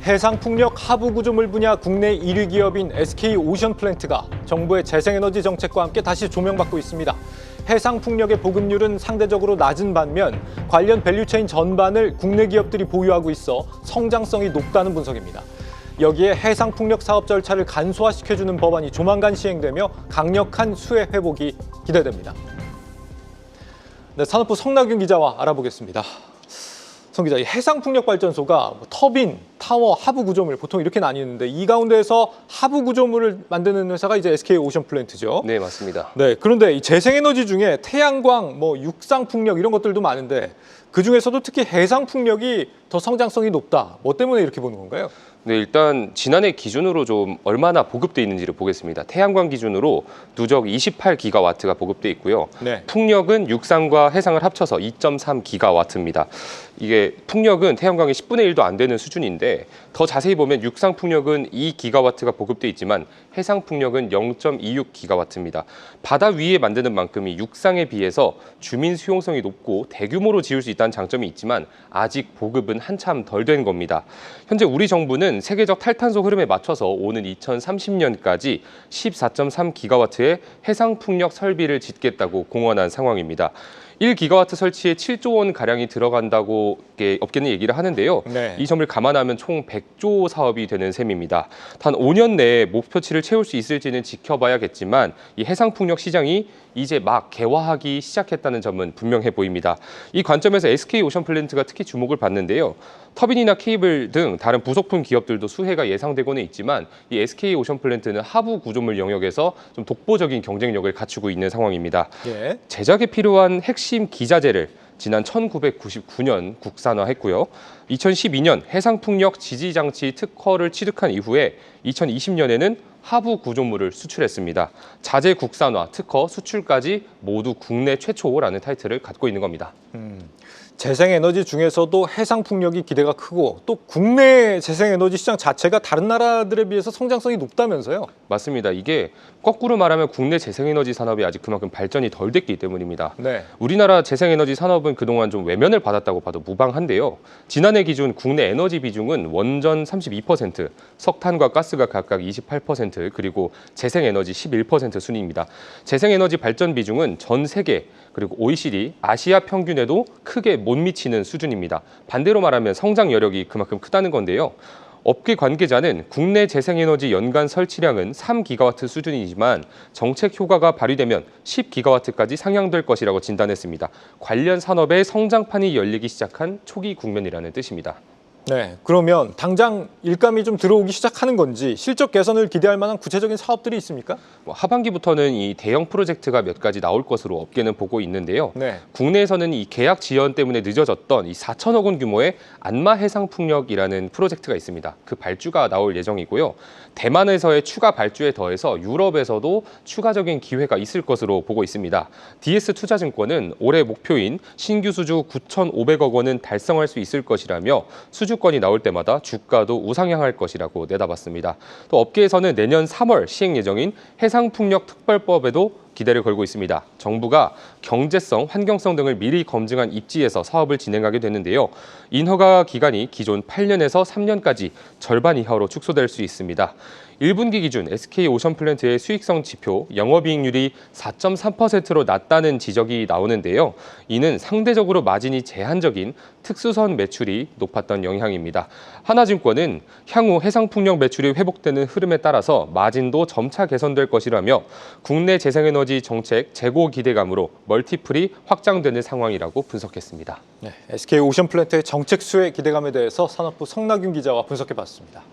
해상풍력 하부구조물 분야 국내 1위 기업인 SK오션플랜트가 정부의 재생에너지 정책과 함께 다시 조명받고 있습니다. 해상풍력의 보급률은 상대적으로 낮은 반면 관련 밸류체인 전반을 국내 기업들이 보유하고 있어 성장성이 높다는 분석입니다. 여기에 해상풍력 사업 절차를 간소화시켜주는 법안이 조만간 시행되며 강력한 수혜 회복이 기대됩니다. 네, 산업부 성나균 기자와 알아보겠습니다. 성 기자, 이 해상풍력발전소가 터빈, 타워, 하부 구조물 보통 이렇게 나뉘는데 이 가운데에서 하부 구조물을 만드는 회사가 이제 SK오션플랜트죠. 네, 맞습니다. 네, 그런데 이 재생에너지 중에 태양광, 육상풍력 이런 것들도 많은데 그 중에서도 특히 해상풍력이 더 성장성이 높다. 뭐 때문에 이렇게 보는 건가요? 네, 일단 지난해 기준으로 좀 얼마나 보급돼 있는지를 보겠습니다. 태양광 기준으로 누적 28기가와트가 보급돼 있고요. 네. 풍력은 육상과 해상을 합쳐서 2.3기가와트입니다. 이게 풍력은 태양광의 10분의 1도 안 되는 수준인데 더 자세히 보면 육상 풍력은 2기가와트가 보급돼 있지만 해상 풍력은 0.26기가와트입니다. 바다 위에 만드는 만큼이 육상에 비해서 주민 수용성이 높고 대규모로 지을 수 있다는 장점이 있지만 아직 보급은 한참 덜 된 겁니다. 현재 우리 정부는 세계적 탈탄소 흐름에 맞춰서 오는 2030년까지 14.3기가와트의 해상 풍력 설비를 짓겠다고 공언한 상황입니다. 1기가와트 설치에 7조 원 가량이 들어간다고 업계는 얘기를 하는데요. 네. 이 점을 감안하면 총 100조 사업이 되는 셈입니다. 단 5년 내에 목표치를 채울 수 있을지는 지켜봐야겠지만 이 해상풍력 시장이 이제 막 개화하기 시작했다는 점은 분명해 보입니다. 이 관점에서 SK오션플랜트가 특히 주목을 받는데요. 터빈이나 케이블 등 다른 부속품 기업들도 수혜가 예상되고는 있지만 이 SK오션플랜트는 하부 구조물 영역에서 좀 독보적인 경쟁력을 갖추고 있는 상황입니다. 예. 제작에 필요한 핵심 기자재를 지난 1999년 국산화했고요. 2012년 해상풍력 지지장치 특허를 취득한 이후에 2020년에는 하부 구조물을 수출했습니다. 자재 국산화, 특허, 수출까지 모두 국내 최초라는 타이틀을 갖고 있는 겁니다. 재생에너지 중에서도 해상풍력이 기대가 크고 또 국내 재생에너지 시장 자체가 다른 나라들에 비해서 성장성이 높다면서요? 맞습니다. 이게 거꾸로 말하면 국내 재생에너지 산업이 아직 그만큼 발전이 덜 됐기 때문입니다. 네. 우리나라 재생에너지 산업은 그동안 좀 외면을 받았다고 봐도 무방한데요. 지난해 기준 국내 에너지 비중은 원전 32%, 석탄과 가스가 각각 28%, 그리고 재생에너지 11% 순입니다. 재생에너지 발전 비중은 전 세계 그리고 OECD, 아시아 평균에도 크게 못 미치는 수준입니다. 반대로 말하면 성장 여력이 그만큼 크다는 건데요. 업계 관계자는 국내 재생에너지 연간 설치량은 3기가와트 수준이지만 정책 효과가 발휘되면 10기가와트까지 상향될 것이라고 진단했습니다. 관련 산업의 성장판이 열리기 시작한 초기 국면이라는 뜻입니다. 네, 그러면 당장 일감이 좀 들어오기 시작하는 건지 실적 개선을 기대할 만한 구체적인 사업들이 있습니까? 하반기부터는 이 대형 프로젝트가 몇 가지 나올 것으로 업계는 보고 있는데요. 네. 국내에서는 이 계약 지연 때문에 늦어졌던 이 4천억 원 규모의 안마 해상풍력이라는 프로젝트가 있습니다. 그 발주가 나올 예정이고요. 대만에서의 추가 발주에 더해서 유럽에서도 추가적인 기회가 있을 것으로 보고 있습니다. DS투자증권은 올해 목표인 신규 수주 9,500억 원은 달성할 수 있을 것이라며 수주권이 나올 때마다 주가도 우상향할 것이라고 내다봤습니다. 또 업계에서는 내년 3월 시행 예정인 해상풍력 특별법에도 기대를 걸고 있습니다. 정부가 경제성, 환경성 등을 미리 검증한 입지에서 사업을 진행하게 되는데요. 인허가 기간이 기존 8년에서 3년까지 절반 이하로 축소될 수 있습니다. 1분기 기준 SK오션플랜트의 수익성 지표, 영업이익률이 4.3%로 낮다는 지적이 나오는데요. 이는 상대적으로 마진이 제한적인 특수선 매출이 높았던 영향입니다. 하나증권은 향후 해상풍력 매출이 회복되는 흐름에 따라서 마진도 점차 개선될 것이라며 국내 재생에너지 정책 재고 기대감으로 멀티플이 확장되는 상황이라고 분석했습니다. 네, SK오션플랜트의 정책 수혜 기대감에 대해서 산업부 성나균 기자와 분석해봤습니다.